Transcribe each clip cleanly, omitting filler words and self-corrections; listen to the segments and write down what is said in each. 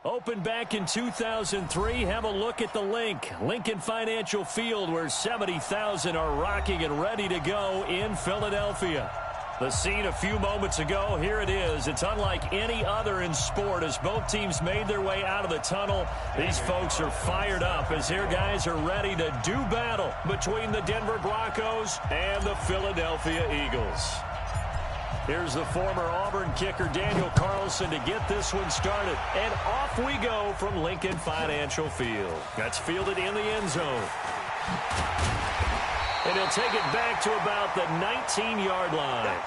Opened back in 2003, have a look at the Lincoln Financial Field, where 70,000 are rocking and ready to go in Philadelphia. The scene a few moments ago, here it is. It's unlike any other in sport as both teams made their way out of the tunnel. These folks are fired up as their guys are ready to do battle between the Denver Broncos and the Philadelphia Eagles. Here's the former Auburn kicker, Daniel Carlson, to get this one started. And off we go from Lincoln Financial Field. That's fielded in the end zone. And he'll take it back to about the 19-yard line.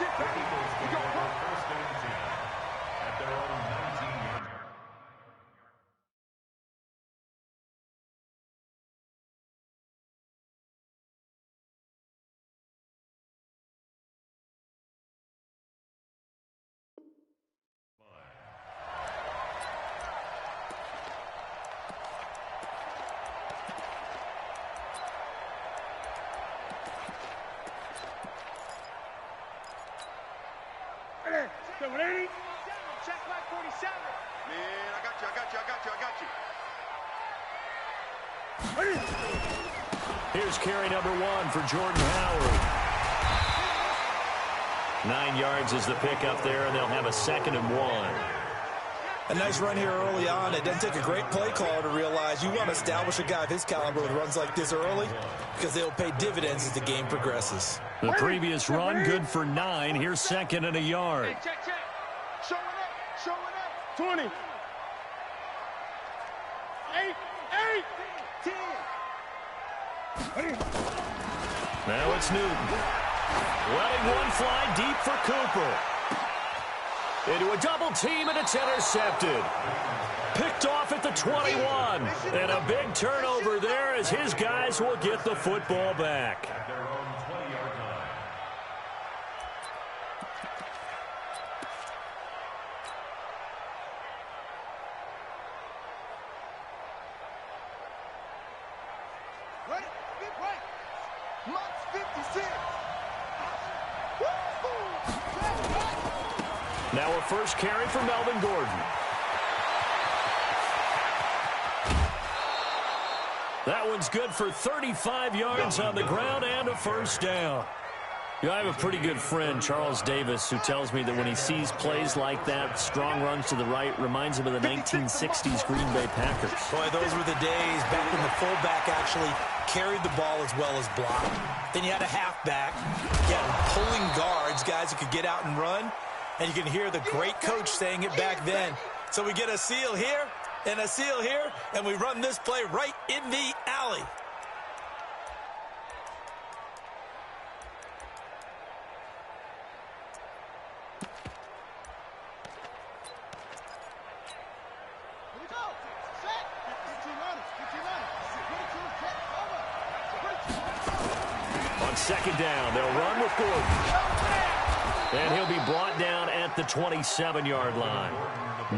Check back 47. Man, I got you. Here's carry number 1 for Jordan Howard. 9 yards is the pickup there, and they'll have a 2nd and 1. A nice run here early on. It doesn't take a great play caller to realize you want to establish a guy of his caliber with runs like this early because they'll pay dividends as the game progresses. The previous run, good for 9. Here's 2nd and a yard. Check. Showing up. 20. 8. 10. Now it's Newton. Letting one fly deep for Cooper. Into a double team, and it's intercepted. Picked off at the 21. And a big turnover there as his guys will get the football back. Now a first carry for Melvin Gordon. That one's good for 35 yards on the ground and a first down. You know, I have a pretty good friend, Charles Davis, who tells me that when he sees plays like that, strong runs to the right, reminds him of the 1960s Green Bay Packers. Boy, those were the days back when the fullback actually carried the ball as well as blocked. Then you had a halfback. You had pulling guards, guys who could get out and run. And you can hear the great coach saying it back then. So we get a seal here and a seal here, and we run this play right in the alley. On 2nd down, they'll run with Gordon. And he'll be brought down at the 27-yard line.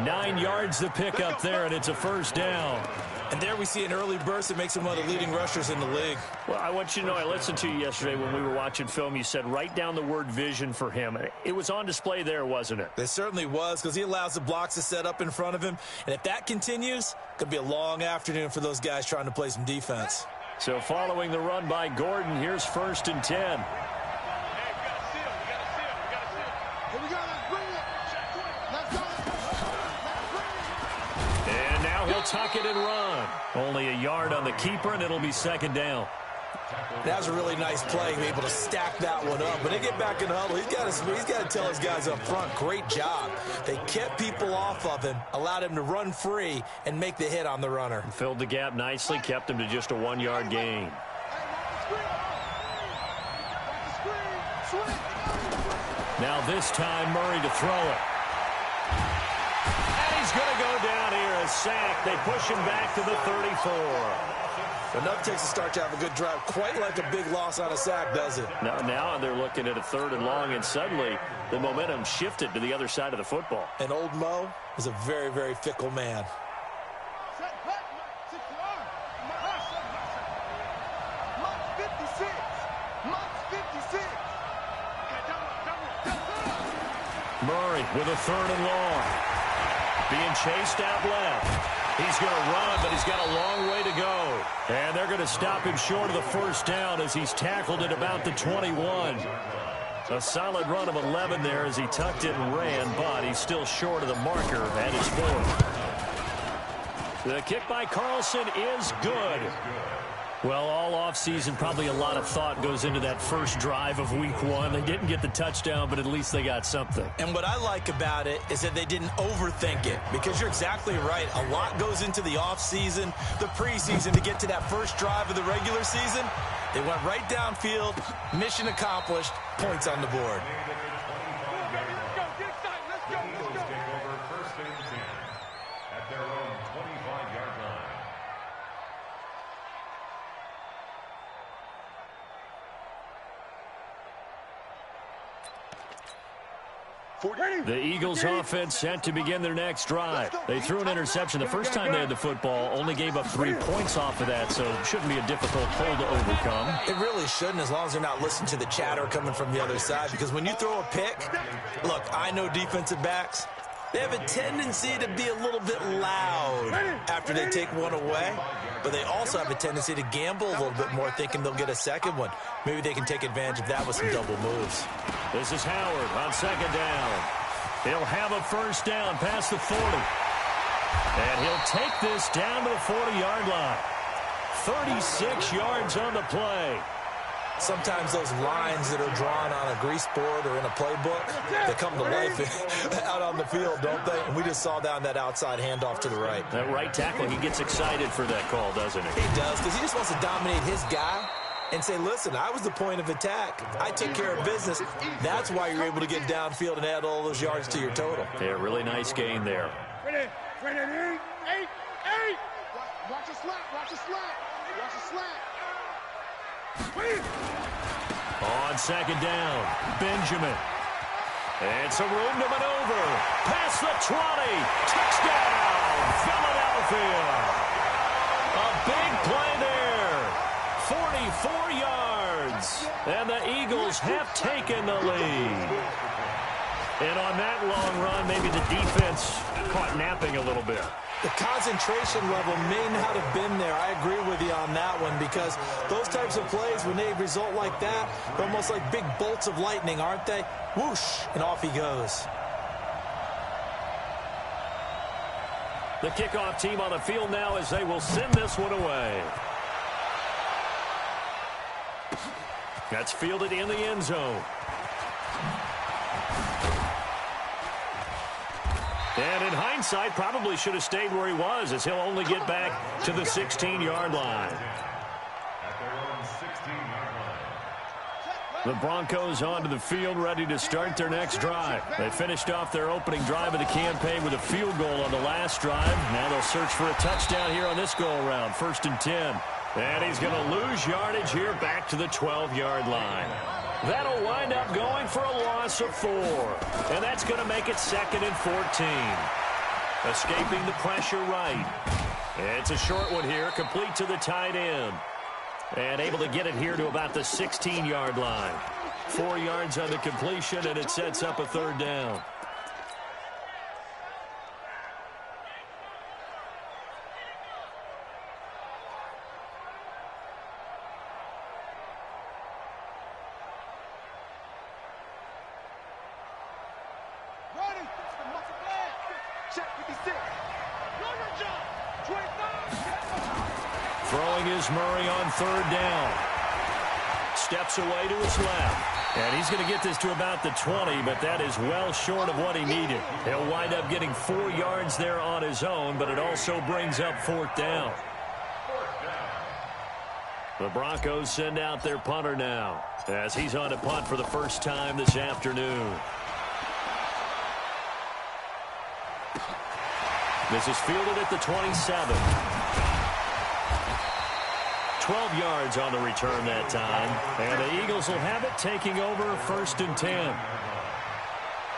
9 yards to pick up there, and it's a first down. And there we see an early burst that makes him one of the leading rushers in the league. Well, I want you to know, I listened to you yesterday when we were watching film. You said write down the word vision for him. It was on display there, wasn't it? It certainly was, because he allows the blocks to set up in front of him. And if that continues, it could be a long afternoon for those guys trying to play some defense. So following the run by Gordon, here's 1st and 10. And now he'll tuck it and run. Only a yard on the keeper, and it'll be 2nd down. That was a really nice play, able to stack that one up. When they get back in the huddle, he's got to tell his guys up front, great job. They kept people off of him, allowed him to run free, and make the hit on the runner. Filled the gap nicely, kept him to just a 1-yard gain. Now this time, Murray to throw it. And he's going to go down here, a sack. They push him back to the 34. Enough takes a start to have a good drive. Quite like a big loss on a sack, does it? Now they're looking at a 3rd and long, and suddenly the momentum shifted to the other side of the football. And old Mo is a very, very fickle man. Murray with a 3rd and long. being chased out left. He's going to run, but he's got a long way to go. And they're going to stop him short of the first down as he's tackled at about the 21. A solid run of 11 there as he tucked it and ran, but he's still short of the marker at his 4. The kick by Carlson is good. Well, all offseason, probably a lot of thought goes into that first drive of week 1. They didn't get the touchdown, but at least they got something. And what I like about it is that they didn't overthink it, because you're exactly right. A lot goes into the offseason, the preseason, to get to that first drive of the regular season. They went right downfield, mission accomplished, points on the board. The Eagles offense set to begin their next drive. They threw an interception the first time they had the football, only gave up 3 points off of that, so it shouldn't be a difficult hole to overcome. It really shouldn't, as long as they're not listening to the chatter coming from the other side, because when you throw a pick, look, I know defensive backs, they have a tendency to be a little bit loud after they take one away, but they also have a tendency to gamble a little bit more, thinking they'll get a second one. Maybe they can take advantage of that with some double moves. This is Howard on second down. He'll have a first down past the 40. And he'll take this down to the 40-yard line. 36 yards on the play. Sometimes those lines that are drawn on a grease board or in a playbook, they come to life out on the field, don't they? And we just saw down that outside handoff to the right. That right tackle, he gets excited for that call, doesn't he? He does, because he just wants to dominate his guy and say, listen, I was the point of attack. I took care of business. That's why you're able to get downfield and add all those yards to your total. Yeah, really nice gain there. Ready, 8. Watch the slap, watch the slap, watch the slap. On second down, Benjamin. And some room to maneuver. Past the 20. Touchdown, Philadelphia. A big play there. 44 yards. And the Eagles have taken the lead. And on that long run, maybe the defense caught napping a little bit. The concentration level may not have been there. I agree with you on that one, because those types of plays, when they result like that, they're almost like big bolts of lightning, aren't they? Whoosh, and off he goes. The kickoff team on the field now as they will send this one away. That's fielded in the end zone. And in hindsight, probably should have stayed where he was, as he'll only get back to the 16-yard line. The Broncos onto the field, ready to start their next drive. They finished off their opening drive of the campaign with a field goal on the last drive. Now they'll search for a touchdown here on this go-around, 1st and 10. And he's going to lose yardage here back to the 12-yard line. That'll wind up going for a loss of 4. And that's going to make it 2nd and 14. Escaping the pressure right. It's a short one here, complete to the tight end. And able to get it here to about the 16-yard line. 4 yards on the completion, and it sets up a 3rd down. Throwing is Murray on 3rd down. Steps away to his left. And he's going to get this to about the 20, but that is well short of what he needed. He'll wind up getting 4 yards there on his own, but it also brings up 4th down. The Broncos send out their punter now, as he's on to punt for the first time this afternoon. This is fielded at the 27. 12 yards on the return that time. And the Eagles will have it, taking over 1st and 10.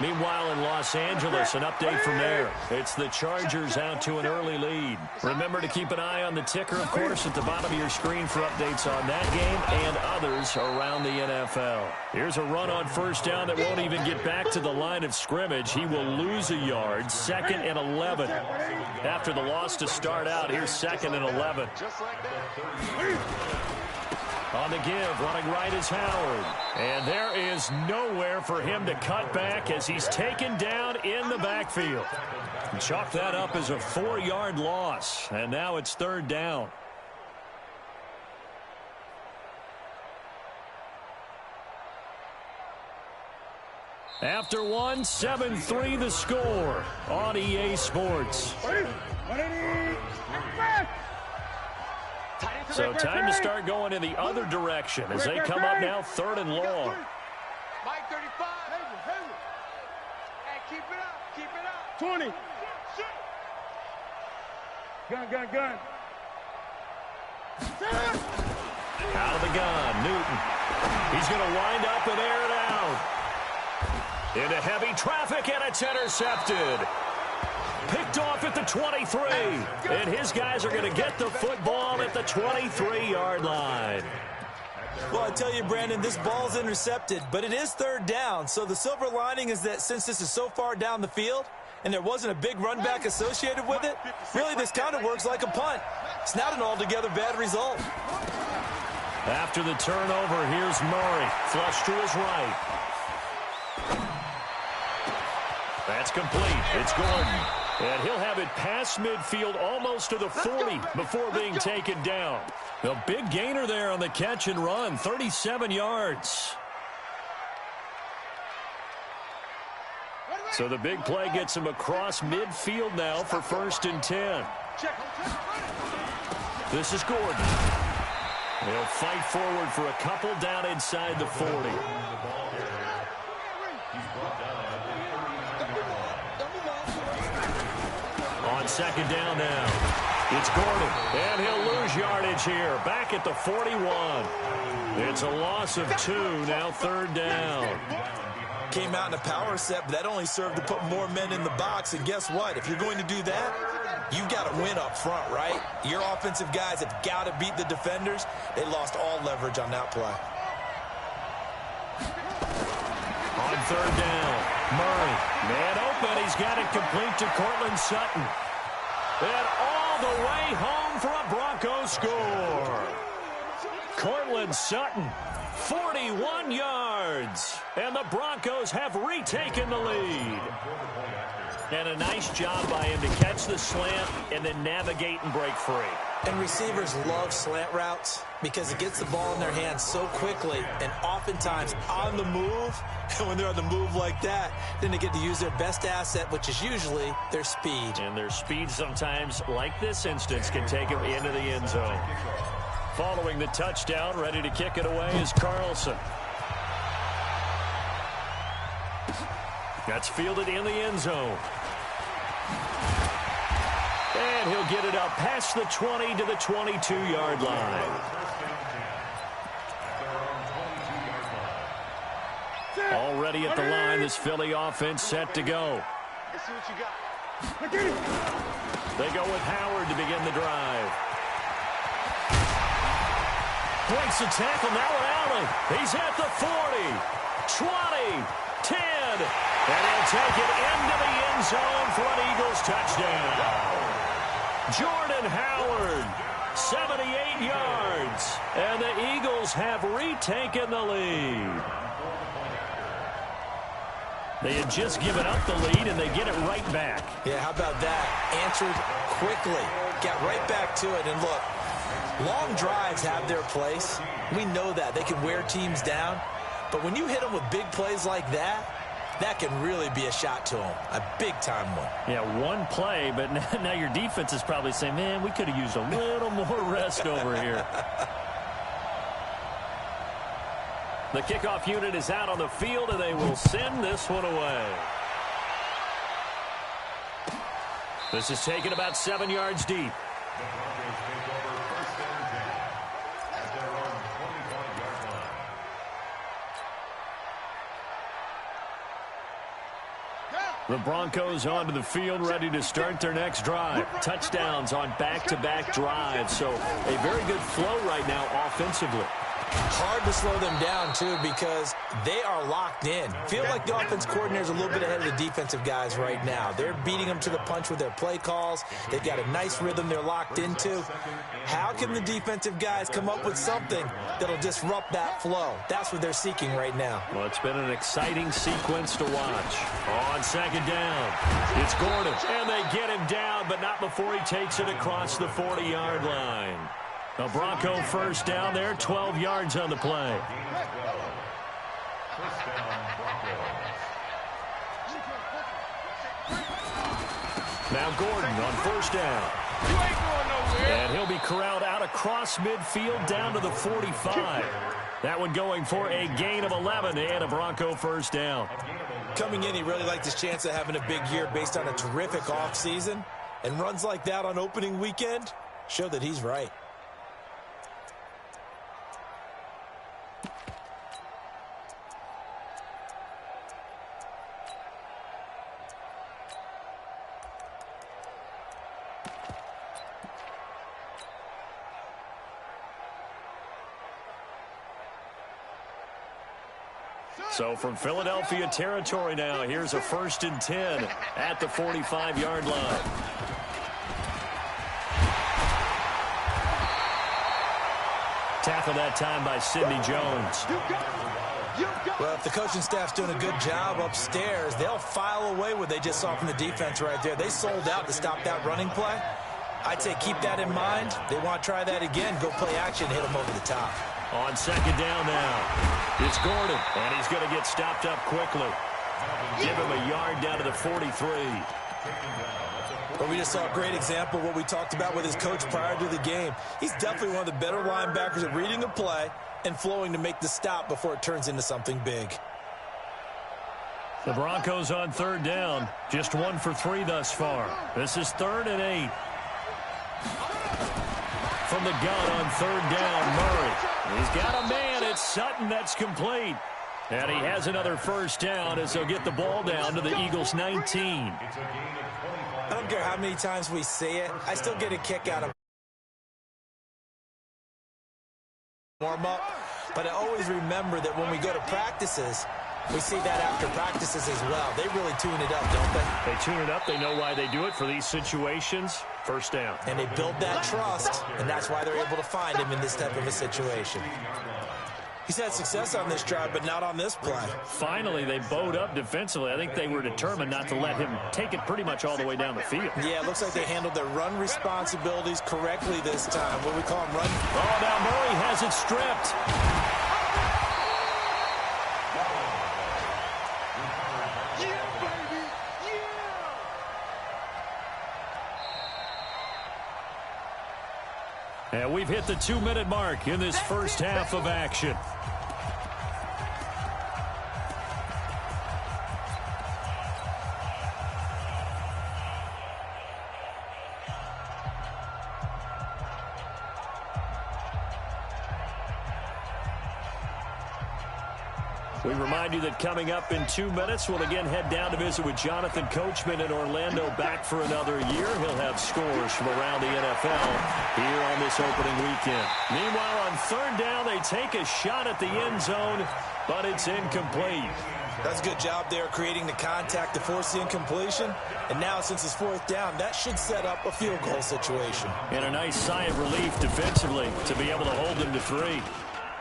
Meanwhile, in Los Angeles, an update from there. It's the Chargers out to an early lead. Remember to keep an eye on the ticker, of course, at the bottom of your screen for updates on that game and others around the NFL. Here's a run on first down that won't even get back to the line of scrimmage. He will lose a yard, 2nd and 11. After the loss to start out, here's 2nd and 11. On the give, running right is Howard. And there is nowhere for him to cut back as he's taken down in the backfield. Chalk that up as a 4-yard loss. And now it's 3rd down. After one, 7-3 the score on EA Sports. So time to start going in the other direction as they come up now 3rd and long. Mike 35. Hey, keep it up. Keep it up. 20. Gun. Out of the gun, Newton. He's going to wind up and air it out. Into heavy traffic, and it's intercepted. Picked off at the 23. And his guys are going to get the football at the 23-yard line. Well, I tell you, Brandon, this ball's intercepted, but it is 3rd down. So the silver lining is that since this is so far down the field and there wasn't a big run back associated with it, really this kind of works like a punt. It's not an altogether bad result. After the turnover, here's Murray. Flush to his right. That's complete. It's Gordon. And he'll have it past midfield almost to the 40 before being taken down. A big gainer there on the catch and run, 37 yards. So the big play gets him across midfield now for 1st and 10. This is Gordon. He'll fight forward for a couple down inside the 40. On 2nd down now, it's Gordon, and he'll lose yardage here, back at the 41. It's a loss of 2, now 3rd down. Came out in a power set, but that only served to put more men in the box, and guess what? If you're going to do that, you've got to win up front, right? Your offensive guys have got to beat the defenders. They lost all leverage on that play. On 3rd down, Murray, man open, he's got it complete to Cortland Sutton. And all the way home for a Broncos score. Cortland Sutton, 41 yards. And the Broncos have retaken the lead. And a nice job by him to catch the slant and then navigate and break free. And receivers love slant routes because it gets the ball in their hands so quickly and oftentimes on the move. And when they're on the move like that, then they get to use their best asset, which is usually their speed. And their speed sometimes, like this instance, can take them into the end zone. Following the touchdown, ready to kick it away is Carlson. That's fielded in the end zone. And he'll get it up past the 20 to the 22-yard line. Already at the line, this Philly offense set to go. Let's see what you got. They go with Howard to begin the drive. Breaks the tackle, now Allen. He's at the 40, 20, 10. And he'll take it into the end zone for an Eagles touchdown. Jordan Howard, 78 yards. And the Eagles have retaken the lead. They had just given up the lead, and they get it right back. Yeah, how about that? Answered quickly. Got right back to it. And look, long drives have their place. We know that. They can wear teams down. But when you hit them with big plays like that, that can really be a shot to them. A big-time one. Yeah, one play, but now your defense is probably saying, man, we could have used a little more rest over here. The kickoff unit is out on the field, and they will send this one away. This is taken about 7 yards deep. The Broncos onto the field, ready to start their next drive. Touchdowns on back-to-back drives, so a very good flow right now offensively. Hard to slow them down, too, because they are locked in. Feel like the offense coordinator is a little bit ahead of the defensive guys right now. They're beating them to the punch with their play calls. They've got a nice rhythm they're locked into. How can the defensive guys come up with something that'll disrupt that flow? That's what they're seeking right now. Well, it's been an exciting sequence to watch. On second down, it's Gordon, and they get him down, but not before he takes it across the 40-yard line. A Bronco first down there, 12 yards on the play. Now Gordon on first down. And he'll be corralled out across midfield down to the 45. That one going for a gain of 11 and a Bronco first down. Coming in, he really liked his chance of having a big year based on a terrific offseason. And runs like that on opening weekend show that he's right. So from Philadelphia territory now, here's a 1st and 10 at the 45-yard line. Tackle that time by Sidney Jones. Well, if the coaching staff's doing a good job upstairs, they'll file away what they just saw from the defense right there. They sold out to stop that running play. I'd say keep that in mind. They want to try that again. Go play action, hit them over the top. On second down now, it's Gordon, and he's going to get stopped up quickly. Give him a yard down to the 43. Well, we just saw a great example of what we talked about with his coach prior to the game. He's definitely one of the better linebackers at reading a play and flowing to make the stop before it turns into something big. The Broncos on third down, just 1 for 3 thus far. This is 3rd and 8. From the gun on third down, Murray. He's got a man. It's Sutton. That's complete. And he has another first down as they'll get the ball down to the Eagles' 19. I don't care how many times we see it. I still get a kick out of warm-up. But I always remember that when we go to practices, we see that after practices as well. They really tune it up, don't they? They tune it up. They know why they do it for these situations. First down. And they build that trust, and that's why they're able to find him in this type of a situation. He's had success on this drive, but not on this play. Finally, they bowed up defensively. I think they were determined not to let him take it pretty much all the way down the field. Yeah, it looks like they handled their run responsibilities correctly this time. What we call them run. Oh, now Murray has it stripped. And we've hit the 2-minute mark in this first half of action. We remind you that coming up in 2 minutes, we'll again head down to visit with Jonathan Coachman in Orlando, back for another year. He'll have scores from around the NFL here on this opening weekend. Meanwhile, on third down, they take a shot at the end zone, but it's incomplete. That's a good job there creating the contact to force the incompletion. And now, since it's 4th down, that should set up a field goal situation. And a nice sigh of relief defensively to be able to hold them to 3.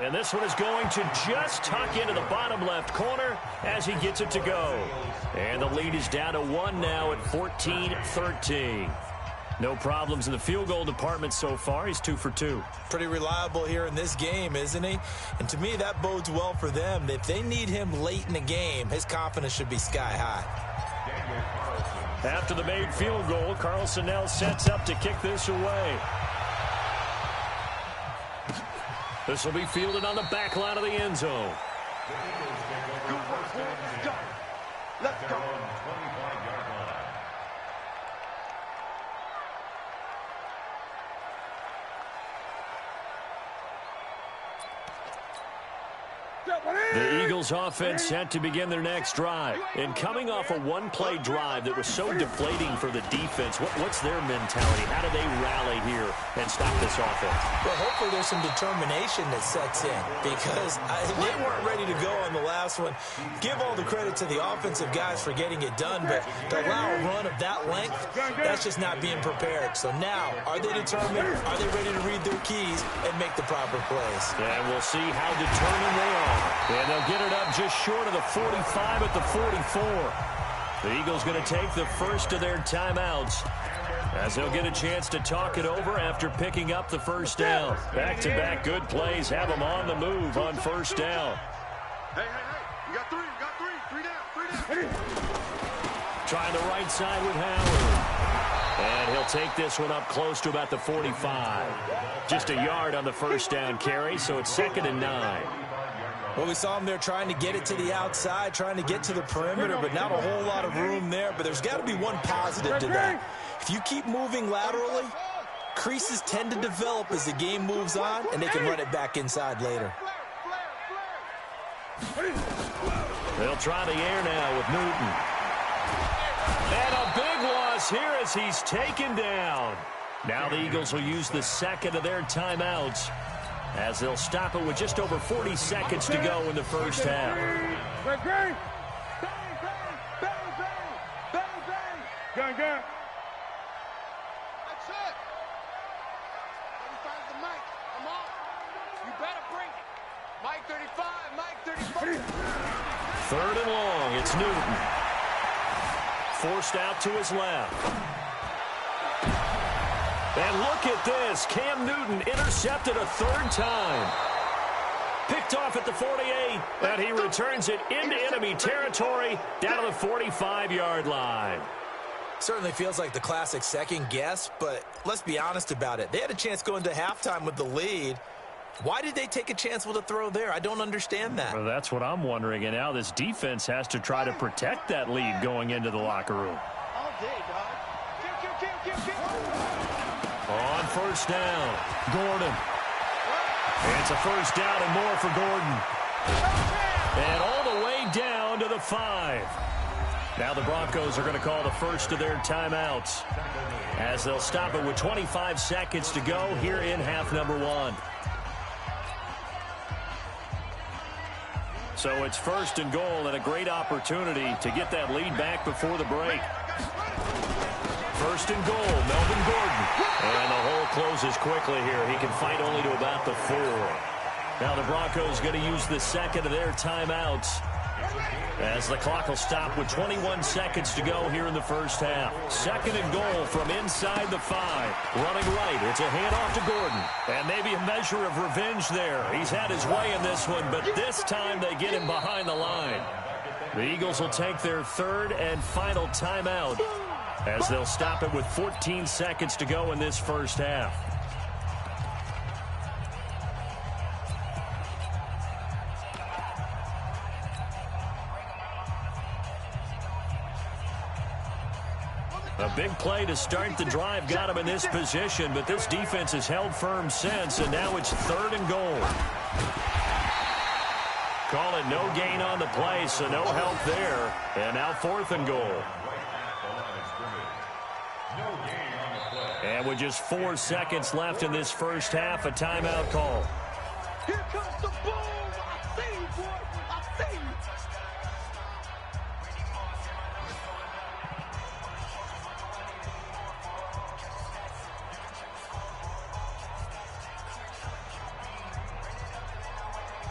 And this one is going to just tuck into the bottom left corner as he gets it to go. And the lead is down to 1 now at 14-13. No problems in the field goal department so far. He's 2 for 2. Pretty reliable here in this game, isn't he? And to me, that bodes well for them. If they need him late in the game, his confidence should be sky high. After the made field goal, Carlson now sets up to kick this away. This will be fielded on the back line of the end zone. Let's go. The Eagles offense set to begin their next drive. And coming off a one-play drive that was so deflating for the defense, what's their mentality? How do they rally here and stop this offense? Well, hopefully there's some determination that sets in because they weren't ready to go on the last one. Give all the credit to the offensive guys for getting it done, but to allow a run of that length, that's just not being prepared. So now, are they determined? Are they ready to read their keys and make the proper plays? And we'll see how determined they are. And they'll get it up just short of the 45 at the 44. The Eagles going to take the first of their timeouts as they'll get a chance to talk it over after picking up the first down. Back-to-back good plays have them on the move on first down. Hey, you got three down. Trying the right side with Howard. And he'll take this one up close to about the 45. Just a yard on the first down carry, so it's 2nd and 9. Well, we saw him there trying to get it to the outside, trying to get to the perimeter, but not a whole lot of room there. But there's got to be one positive to that. If you keep moving laterally, creases tend to develop as the game moves on, and they can run it back inside later. They'll try the air now with Newton. And a big loss here as he's taken down. Now the Eagles will use the second of their timeouts as they'll stop it with just over 40 seconds to go in the first half. Gun. That's it. When he finds the mic, come on. You better bring it. Mike 35, Mike 35. 3rd and long, it's Newton. Forced out to his left. And look at this. Cam Newton intercepted a 3rd time. Picked off at the 48, and he returns it into enemy territory down to the 45-yard line. Certainly feels like the classic second guess, but let's be honest about it. They had a chance going to halftime with the lead. Why did they take a chance with a throw there? I don't understand that. Well, that's what I'm wondering. And now this defense has to try to protect that lead going into the locker room. All day, dog. On first down, Gordon. It's a first down and more for Gordon. And all the way down to the 5. Now the Broncos are going to call the first of their timeouts as they'll stop it with 25 seconds to go here in half number 1. So it's 1st and goal and a great opportunity to get that lead back before the break. 1st and goal, Melvin Gordon. And the hole closes quickly here. He can fight only to about the 4. Now the Broncos going to use the second of their timeouts as the clock will stop with 21 seconds to go here in the first half. 2nd and goal from inside the 5. Running right. It's a handoff to Gordon. And maybe a measure of revenge there. He's had his way in this one, but this time they get him behind the line. The Eagles will take their 3rd and final timeout as they'll stop it with 14 seconds to go in this first half. A big play to start the drive got him in this position, but this defense has held firm since, and now it's 3rd and goal. Call it no gain on the play, so no help there. And now 4th and goal. And with just 4 seconds left in this first half, a timeout call. Here comes the boom. I see you, boy. I see you.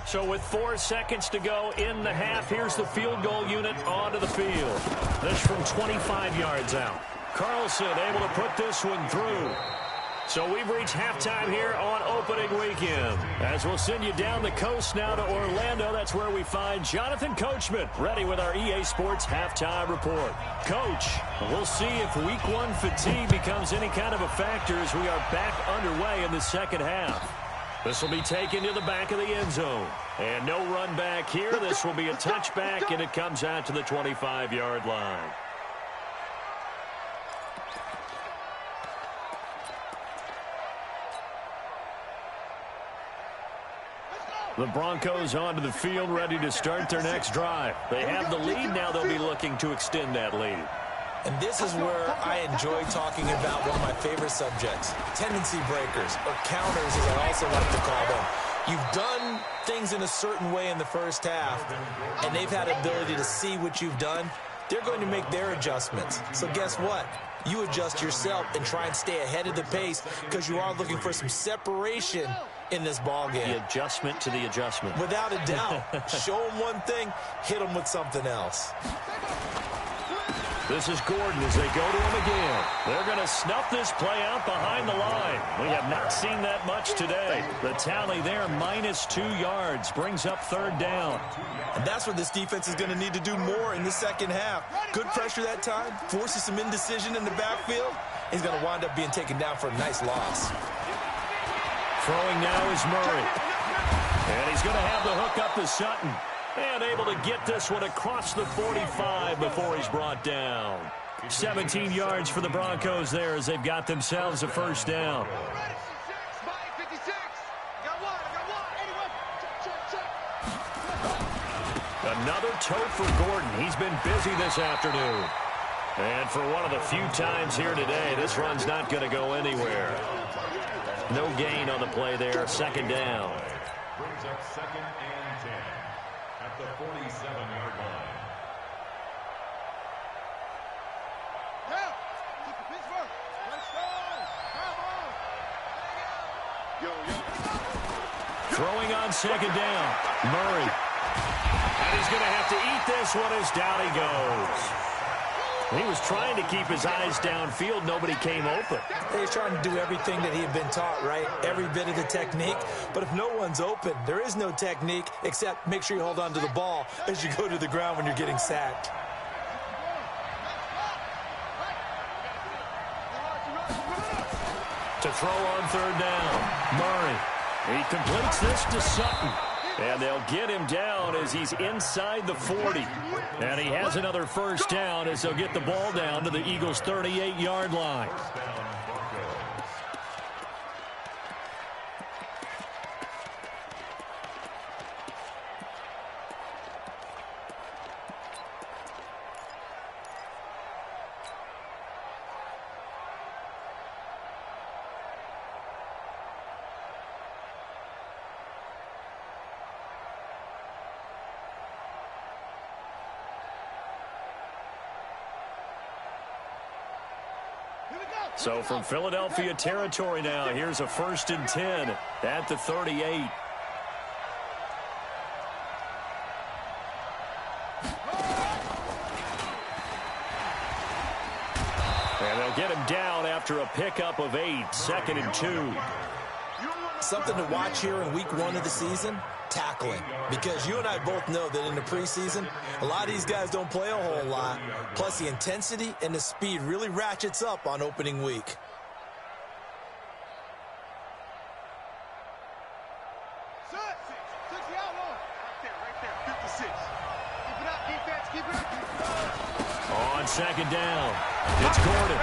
So with 4 seconds to go in the half, here's the field goal unit onto the field. This from 25 yards out. Carlson able to put this one through. So we've reached halftime here on opening weekend. As we'll send you down the coast now to Orlando, that's where we find Jonathan Coachman ready with our EA Sports halftime report. Coach, we'll see if week 1 fatigue becomes any kind of a factor as we are back underway in the second half. This will be taken to the back of the end zone. And no run back here. This will be a touchback, and it comes out to the 25-yard line. The Broncos onto the field, ready to start their next drive. They have the lead. Now they'll be looking to extend that lead. And this is where I enjoy talking about one of my favorite subjects, tendency breakers, or counters, as I also like to call them. You've done things in a certain way in the first half, and they've had ability to see what you've done. They're going to make their adjustments. So guess what? You adjust yourself and try and stay ahead of the pace because you are looking for some separation in this ball game. The adjustment to the adjustment. Without a doubt. Show them one thing, hit them with something else. This is Gordon as they go to him again. They're going to snuff this play out behind the line. We have not seen that much today. The tally there, -2 yards, brings up third down. And that's what this defense is going to need to do more in the second half. Good pressure that time, forces some indecision in the backfield. He's going to wind up being taken down for a nice loss. Throwing now is Murray. And he's going to have the hook up to Sutton. And able to get this one across the 45 before he's brought down. 17 yards for the Broncos there as they've got themselves a first down. Another toe for Gordon. He's been busy this afternoon. And for one of the few times here today, this run's not going to go anywhere. No gain on the play there. Second down. Brings up 2nd and 10 at the 47-yard line. Throwing on second down. Murray. And he's going to have to eat this one as down he goes. He was trying to keep his eyes downfield. Nobody came open. He's trying to do everything that he had been taught, right? Every bit of the technique. But if no one's open, there is no technique except make sure you hold on to the ball as you go to the ground when you're getting sacked. To throw on third down. Murray. He completes this to Sutton. And they'll get him down as he's inside the 40. And he has another first down as they'll get the ball down to the Eagles' 38-yard line. So from Philadelphia territory now, here's a 1st and 10 at the 38. And they'll get him down after a pickup of 8, 2nd and 2. Something to watch here in week 1 of the season, tackling. Because you and I both know that in the preseason, a lot of these guys don't play a whole lot. Plus, the intensity and the speed really ratchets up on opening week. On second down, it's Gordon.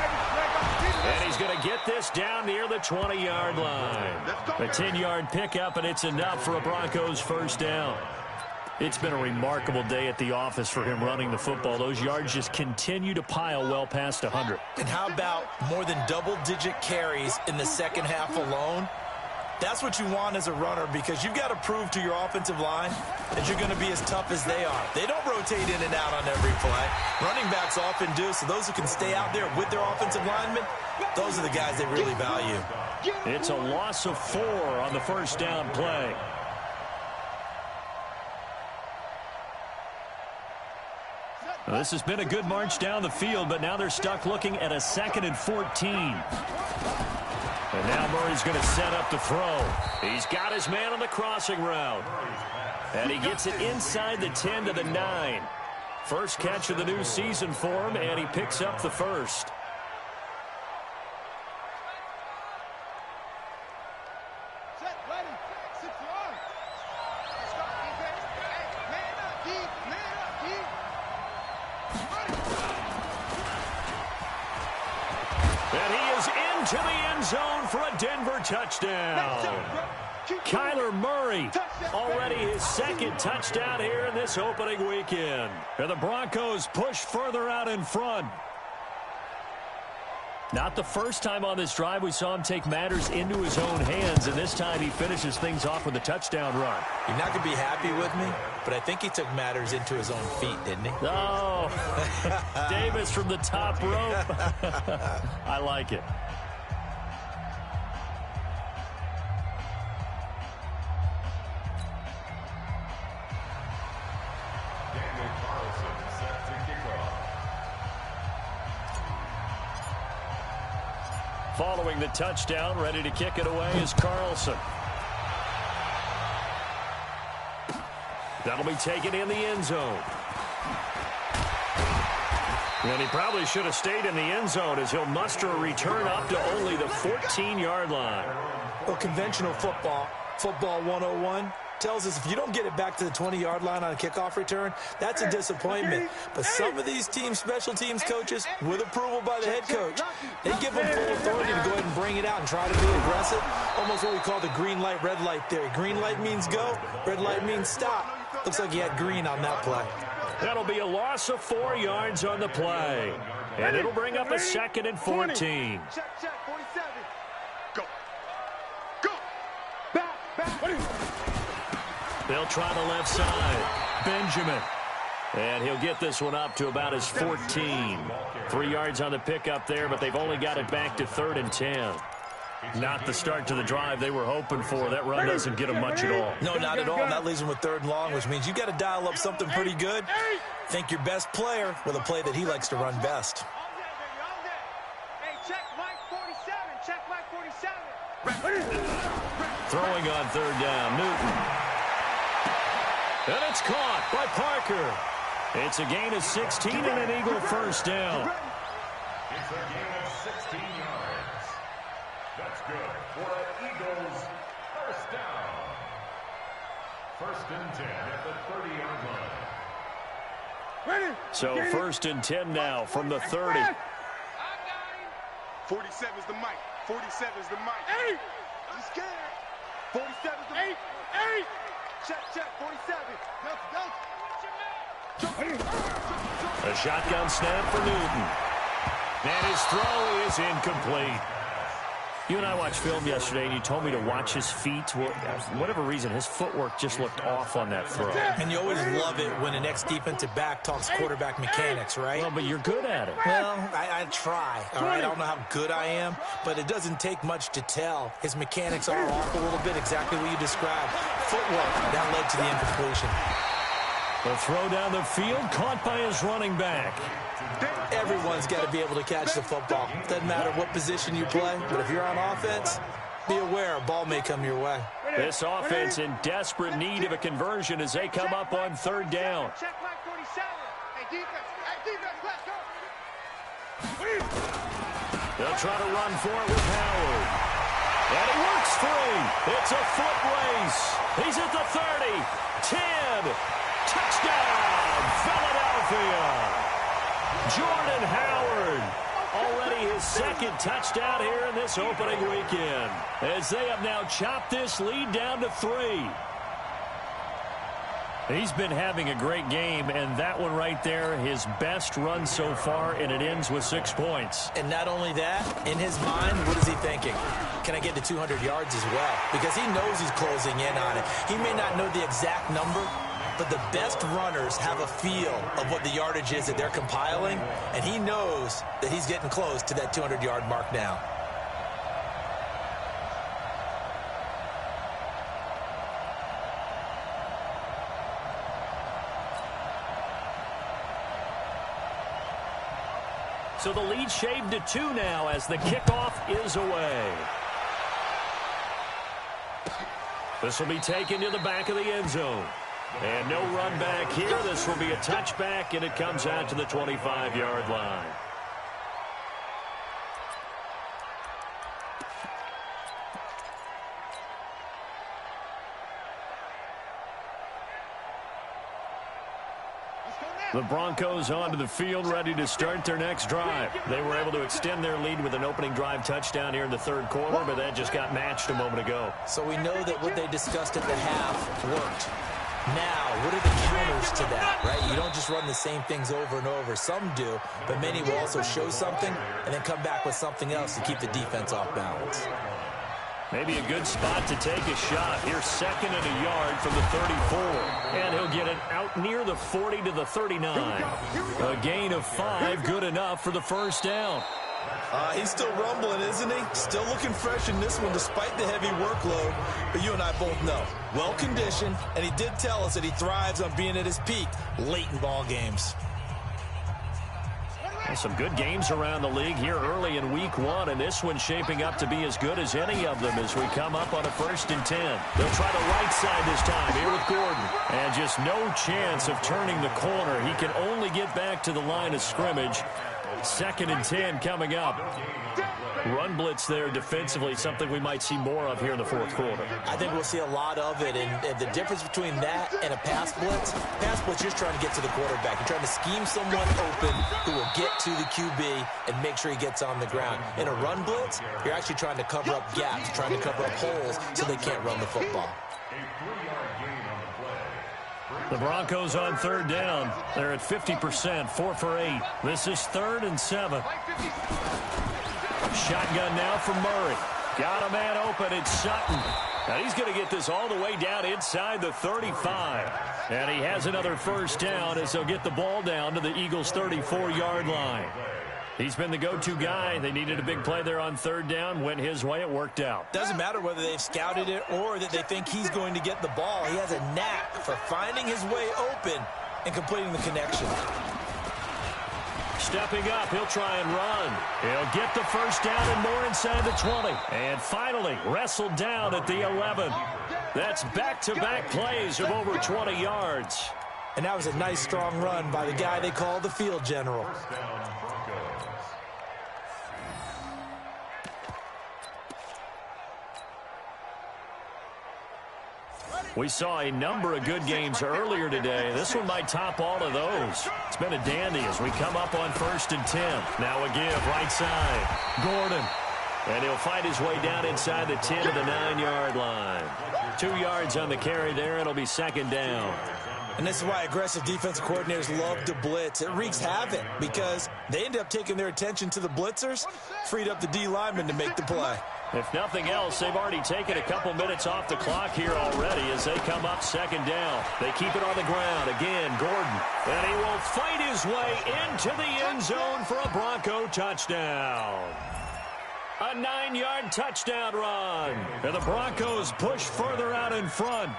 And he's going to get this down near the 20-yard line. A 10-yard pickup, and it's enough for a Broncos first down. It's been a remarkable day at the office for him running the football. Those yards just continue to pile well past 100. And how about more than double-digit carries in the second half alone? That's what you want as a runner because you've got to prove to your offensive line that you're going to be as tough as they are. They don't rotate in and out on every play. Running backs often do, so those who can stay out there with their offensive linemen, those are the guys they really value. It's a loss of 4 on the first down play. Well, this has been a good march down the field, but now they're stuck looking at a 2nd and 14. And now Murray's going to set up the throw. He's got his man on the crossing route. And he gets it inside the 10 to the 9. First catch of the new season for him, and he picks up the first. And he is into the end zone for a Denver touchdown. Kyler Murray, already his second touchdown here in this opening weekend. And the Broncos push further out in front. Not the first time on this drive we saw him take matters into his own hands, and this time he finishes things off with a touchdown run. You're not going to be happy with me, but I think he took matters into his own feet, didn't he? Oh, Davis from the top rope. I like it. Following the touchdown, ready to kick it away is Carlson. That'll be taken in the end zone. And he probably should have stayed in the end zone as he'll muster a return up to only the 14-yard line. Well, conventional football 101, tells us if you don't get it back to the 20-yard line on a kickoff return, that's a disappointment. But some of these special teams coaches, with approval by the head coach, they give them full authority to go ahead and bring it out and try to be aggressive. Almost what we call the green light, red light theory. Green light means go, red light means stop. Looks like he had green on that play. That'll be a loss of 4 yards on the play. And it'll bring up a 2nd and 14. Check, 47. Go. Go. Back. They'll try the left side. Benjamin. And he'll get this one up to about his 14. 3 yards on the pickup there, but they've only got it back to 3rd and 10. Not the start to the drive they were hoping for. That run doesn't get them much at all. No, not at all. And that leaves them with 3rd and long, which means you've got to dial up something pretty good. Think your best player with a play that he likes to run best. Hey, check Mike 47. Check Mike 47. Throwing on 3rd down, Newton. And it's caught by Parker. It's a gain of 16 and an Eagle first down. It's a gain of 16 yards. That's good for an Eagles first down. 1st and 10 at the 30-yard line. So 1st and 10 now from the 30. 47 is the mic. 47 is the mic. Hey! I'm scared. 47 is the mic. Hey! Check, 47. Go. A shotgun snap for Newton. And his throw is incomplete. You and I watched film yesterday, and you told me to watch his feet. For whatever reason, his footwork just looked off on that throw. And you always love it when an ex-defensive back talks quarterback mechanics, right? Well, but you're good at it. Well, I try, all right? I don't know how good I am, but it doesn't take much to tell. His mechanics are off a little bit, exactly what you described. Footwork, that led to the incompletion. The throw down the field, caught by his running back. Everyone's got to be able to catch the football. Doesn't matter what position you play, but if you're on offense, be aware a ball may come your way. This offense in desperate need of a conversion as they come up on 3rd down. Check Mike 47. Hey, defense, let's go. They'll try to run for it with Howard. And he works free. It's a foot race. He's at the 30, 10. Touchdown, Philadelphia. Jordan Howard, already his 2nd touchdown here in this opening weekend, as they have now chopped this lead down to 3. He's been having a great game, and that one right there, his best run so far, and it ends with 6 points. And not only that, in his mind, what is he thinking? Can I get to 200 yards as well? Because he knows he's closing in on it. He may not know the exact number, but the best runners have a feel of what the yardage is that they're compiling, and he knows that he's getting close to that 200-yard mark now. So the lead shaved to 2 now as the kickoff is away. This will be taken to the back of the end zone. And no run back here. This will be a touchback, and it comes out to the 25-yard line. The Broncos onto the field, ready to start their next drive. They were able to extend their lead with an opening drive touchdown here in the third quarter, but that just got matched a moment ago. So we know that what they discussed at the half worked. Now, what are the counters to that, right? You don't just run the same things over and over. Some do, but many will also show something and then come back with something else to keep the defense off balance. Maybe a good spot to take a shot. Here's 2nd and a yard from the 34. And he'll get it out near the 40 to the 39. A gain of 5, good enough for the first down. He's still rumbling, isn't he? Still looking fresh in this one despite the heavy workload. But you and I both know, well-conditioned, and he did tell us that he thrives on being at his peak late in ball games. Some good games around the league here early in week 1, and this one's shaping up to be as good as any of them as we come up on a 1st and 10. They'll try the right side this time here with Gordon. And just no chance of turning the corner. He can only get back to the line of scrimmage. 2nd and 10 coming up. Run blitz there defensively, something we might see more of here in the 4th quarter. I think we'll see a lot of it, and the difference between that and a pass blitz, you're just trying to get to the quarterback. You're trying to scheme someone open who will get to the QB and make sure he gets on the ground. In a run blitz, you're actually trying to cover up gaps, trying to cover up holes so they can't run the football. The Broncos on 3rd down. They're at 50%, 4 for 8. This is 3rd and 7. Shotgun now from Murray. Got a man open. It's Sutton. Now he's going to get this all the way down inside the 35. And he has another first down as they'll get the ball down to the Eagles' 34-yard line. He's been the go-to guy. They needed a big play there on 3rd down. Went his way. It worked out. Doesn't matter whether they've scouted it or that they think he's going to get the ball. He has a knack for finding his way open and completing the connection. Stepping up, he'll try and run. He'll get the first down and more inside the 20. And finally, wrestled down at the 11. That's back-to-back plays of over 20 yards. And that was a nice, strong run by the guy they call the field general. We saw a number of good games earlier today. This one might top all of those. It's been a dandy as we come up on 1st and 10. Now a give, right side. Gordon. And he'll fight his way down inside the 10 to the 9-yard line. 2 yards on the carry there. It'll be 2nd down. And this is why aggressive defensive coordinators love to blitz. It wreaks havoc because they end up taking their attention to the blitzers, freed up the D lineman to make the play. If nothing else, they've already taken a couple minutes off the clock here already as they come up 2nd down. They keep it on the ground. Again, Gordon. And he will fight his way into the end zone for a Bronco touchdown. A 9-yard touchdown run. And the Broncos push further out in front.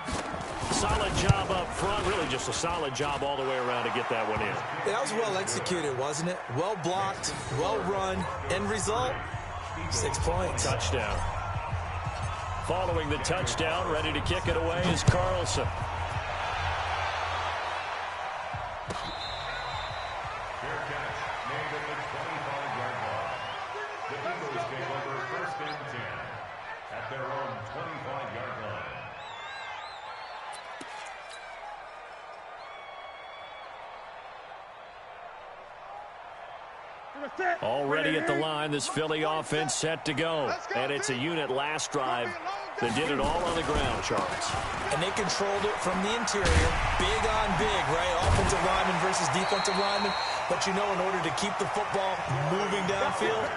Solid job up front. Really just a solid job all the way around to get that one in. That was well executed, wasn't it? Well blocked, well run. End result, 6 points. Touchdown. Following the touchdown, ready to kick it away is Carlson. Already at the line, this Philly offense set to go. And it's a unit last drive that did it all on the ground, Charles. And they controlled it from the interior. Big on big, right? Offensive lineman versus defensive lineman. But you know, in order to keep the football moving downfield,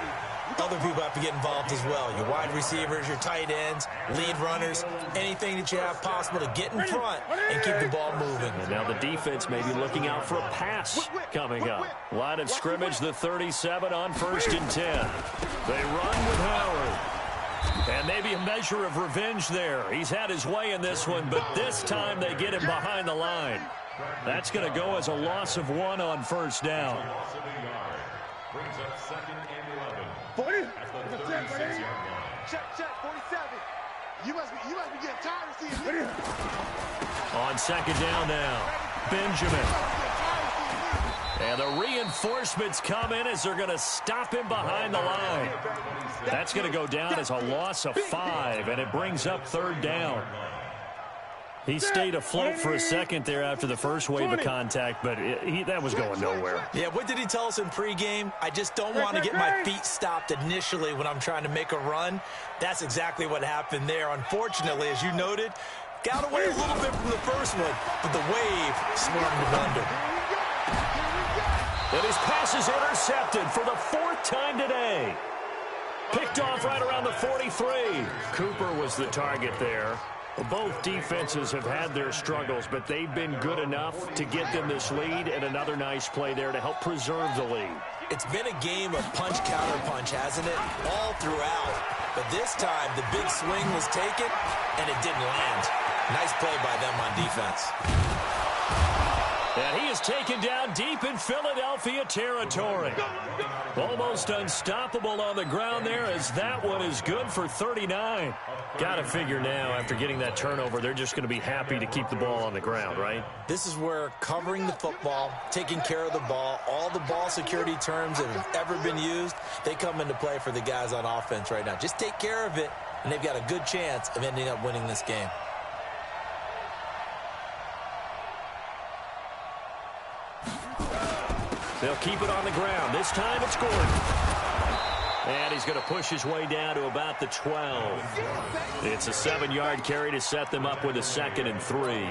other people have to get involved as well. Your wide receivers, your tight ends, lead runners, anything that you have possible to get in front and keep the ball moving. And now the defense may be looking out for a pass coming up. Line of scrimmage, the 37 on 1st and 10. They run with Howard. And maybe a measure of revenge there. He's had his way in this one, but this time they get him behind the line. That's going to go as a loss of 1 on 1st down. Brings up 2nd and 11. 40. At the 36-yard line. Check, 47. You must be getting tired of seeing me. On 2nd down now, Benjamin. And the reinforcements come in as they're going to stop him behind the line. That's going to go down as a loss of 5, and it brings up 3rd down. He stayed afloat for a second there after the first wave of contact, but that was going nowhere. Yeah, what did he tell us in pregame? I just don't want to get my feet stopped initially when I'm trying to make a run. That's exactly what happened there. Unfortunately, as you noted, got away a little bit from the first one, but the wave swarmed him under. And his pass is intercepted for the 4th time today. Picked off right around the 43. Cooper was the target there. Both defenses have had their struggles, but they've been good enough to get them this lead, and another nice play there to help preserve the lead. It's been a game of punch-counter-punch, hasn't it? All throughout. But this time, the big swing was taken, and it didn't land. Nice play by them on defense. And he is taken down deep in Philadelphia territory. Almost unstoppable on the ground there, as that one is good for 39. Got to figure now, after getting that turnover, they're just going to be happy to keep the ball on the ground, right? This is where covering the football, taking care of the ball, all the ball security terms that have ever been used, they come into play for the guys on offense right now. Just take care of it, and they've got a good chance of ending up winning this game. They'll keep it on the ground. This time it's Gordon. And he's going to push his way down to about the 12. It's a 7-yard carry to set them up with a 2nd and 3.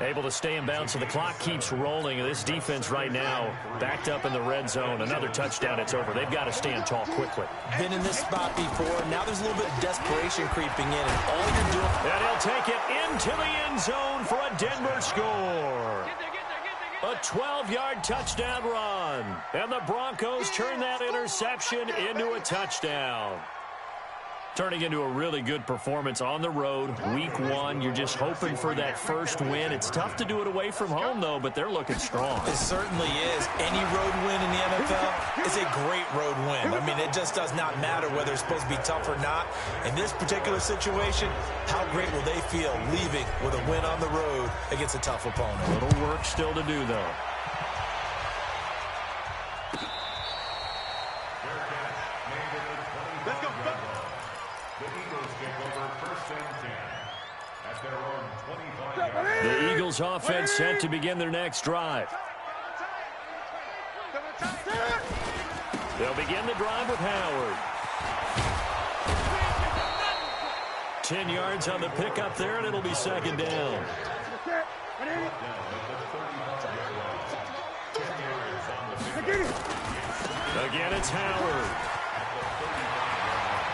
Able to stay in bounds, so the clock keeps rolling. And this defense right now backed up in the red zone. Another touchdown, it's over. They've got to stand tall quickly. Been in this spot before. Now there's a little bit of desperation creeping in, and all you're doing... And he'll take it into the end zone for a Denver score. A 12-yard touchdown run. And the Broncos turn that interception into a touchdown. Turning into a really good performance on the road. Week 1, you're just hoping for that first win. It's tough to do it away from home, though, but they're looking strong. It certainly is. Any road win in the NFL is a great road win. I mean, it just does not matter whether it's supposed to be tough or not. In this particular situation, how great will they feel leaving with a win on the road against a tough opponent? A little work still to do, though. Let's go. The Eagles take over 1st and 10 at their own 25-yard. The Eagles offense set to begin their next drive. They'll begin the drive with Howard. 10 yards on the pickup there, and it'll be 2nd down. Again, it's Howard.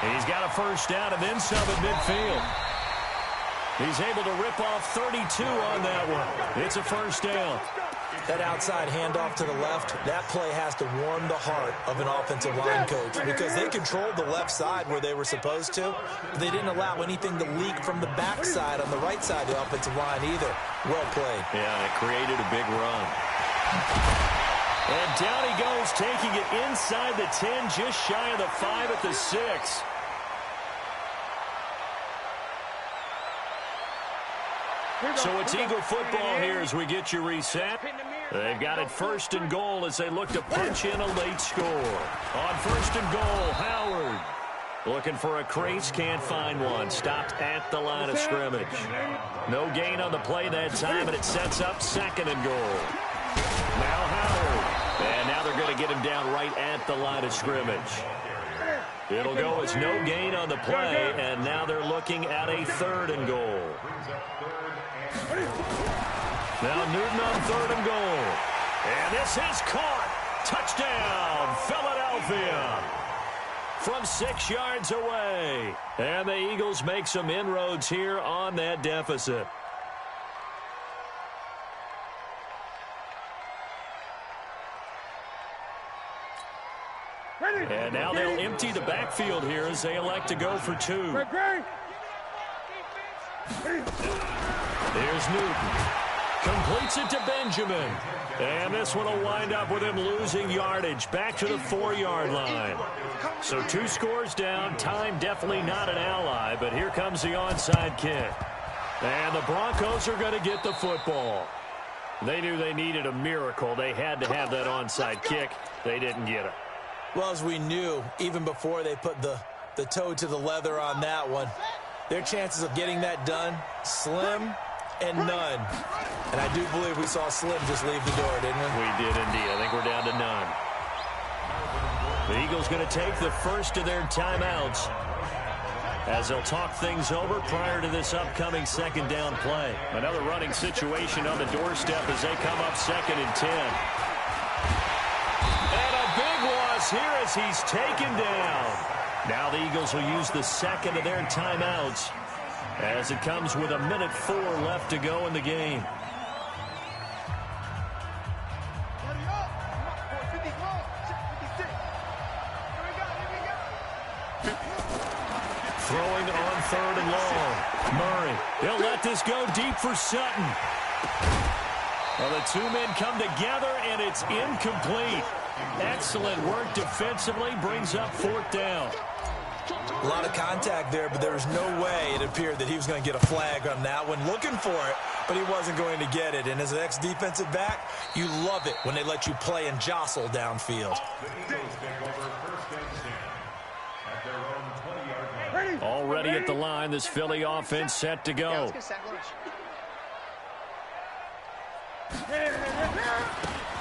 He's got a 1st down and then some at midfield. He's able to rip off 32 on that one. It's a 1st down. That outside handoff to the left, that play has to warm the heart of an offensive line coach because they controlled the left side where they were supposed to. But they didn't allow anything to leak from the backside on the right side of the offensive line either. Well played. Yeah, and it created a big run. And down he goes, taking it inside the 10, just shy of the 5 at the 6. So it's Eagle football here as we get you reset. They've got it 1st and goal as they look to punch in a late score. On 1st and goal, Howard. Looking for a crease, can't find one. Stopped at the line of scrimmage. No gain on the play that time, and it sets up 2nd and goal. Now Howard. And now they're going to get him down right at the line of scrimmage. It'll go as no gain on the play, and now they're looking at a 3rd and goal. Now Newton on 3rd and goal. And this is caught. Touchdown, Philadelphia. From 6 yards away. And the Eagles make some inroads here on that deficit. And now they'll empty the backfield here as they elect to go for 2. Here's Newton. Completes it to Benjamin. And this one will wind up with him losing yardage back to the 4-yard line. So 2 scores down. Time definitely not an ally, but here comes the onside kick. And the Broncos are going to get the football. They knew they needed a miracle. They had to have that onside kick. They didn't get it. Well, as we knew, even before they put the toe to the leather on that one, their chances of getting that done, slim and none. And I do believe we saw Slim just leave the door, didn't we? We did indeed. I think we're down to none. The Eagles going to take the first of their timeouts as they'll talk things over prior to this upcoming second down play. Another running situation on the doorstep as they come up 2nd and 10. And a big loss here as he's taken down. Now the Eagles will use the second of their timeouts as it comes with 1:04 left to go in the game. Throwing on 3rd and long. Murray, he'll let this go deep for Sutton. Well, the two men come together, and it's incomplete. Excellent work defensively, brings up 4th down. A lot of contact there, but there was no way it appeared that he was going to get a flag on that one. Looking for it, but he wasn't going to get it. And as an ex-defensive back, you love it when they let you play and jostle downfield. Already at the line, this Philly offense set to go.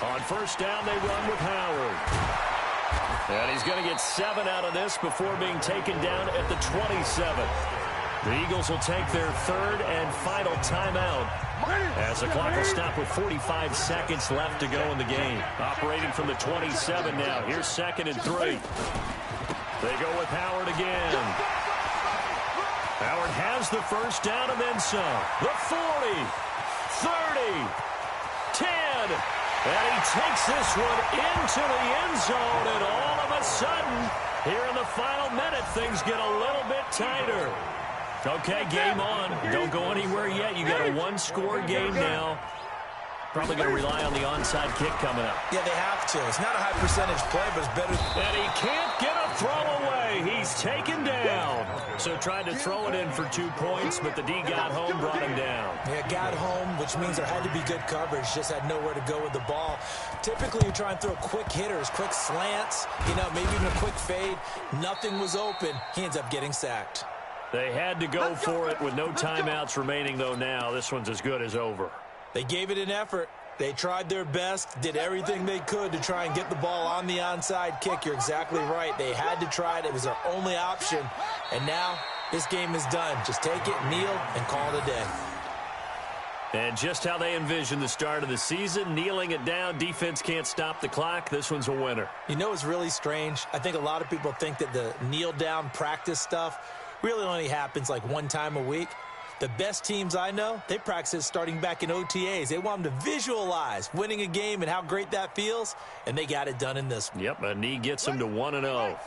On 1st down, they run with Howard. And he's going to get 7 out of this before being taken down at the 27. The Eagles will take their 3rd and final timeout as the clock will stop with 45 seconds left to go in the game. Operating from the 27 now. Here's 2nd and 3. They go with Howard again. Howard has the 1st down and then some. The 40, 30, 10. And he takes this one into the end zone, and all of a sudden, here in the final minute, things get a little bit tighter. Okay, game on. Don't go anywhere yet. You got a 1-score game now. Probably going to rely on the onside kick coming up. Yeah, they have to. It's not a high percentage play, but it's better. And he can't get a throw away. He's taken down. So tried to throw it in for 2 points, but the D got home, brought him down. Yeah, got home, which means there had to be good coverage. Just had nowhere to go with the ball. Typically, you try and throw quick hitters, quick slants, maybe even a quick fade. Nothing was open. He ends up getting sacked. They had to go for it with no timeouts remaining, though, now. This one's as good as over. They gave it an effort. They tried their best, did everything they could to try and get the ball on the onside kick. You're exactly right. They had to try it. It was their only option. And now this game is done. Just take it, kneel, and call it a day. And just how they envisioned the start of the season, kneeling it down, defense can't stop the clock. This one's a winner. You know what's really strange? I think a lot of people think that the kneel-down practice stuff really only happens like 1 time a week. The best teams I know, they practice it starting back in OTAs. They want them to visualize winning a game and how great that feels, and they got it done in this one. Yep, a knee gets them to 1-0.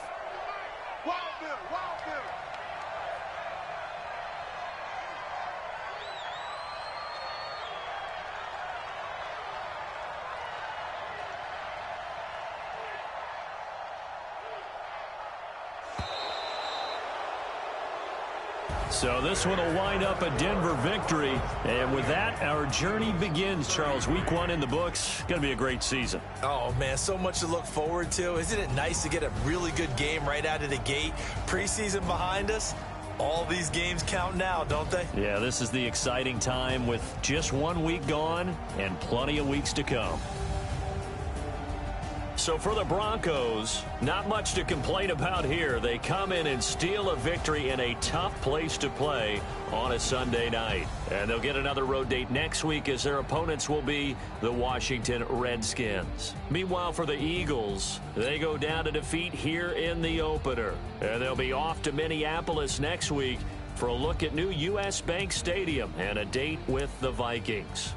So this one will wind up a Denver victory. And with that, our journey begins, Charles. Week 1 in the books. Going to be a great season. Oh, man, so much to look forward to. Isn't it nice to get a really good game right out of the gate? Preseason behind us. All these games count now, don't they? Yeah, this is the exciting time with just 1 week gone and plenty of weeks to come. So for the Broncos, not much to complain about here. They come in and steal a victory in a tough place to play on a Sunday night. And they'll get another road date next week as their opponents will be the Washington Redskins. Meanwhile, for the Eagles, they go down to defeat here in the opener. And they'll be off to Minneapolis next week for a look at new U.S. Bank Stadium and a date with the Vikings.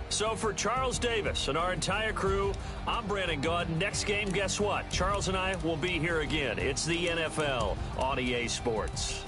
So for Charles Davis and our entire crew, I'm Brandon Gaudin. Next game, guess what? Charles and I will be here again. It's the NFL on EA Sports.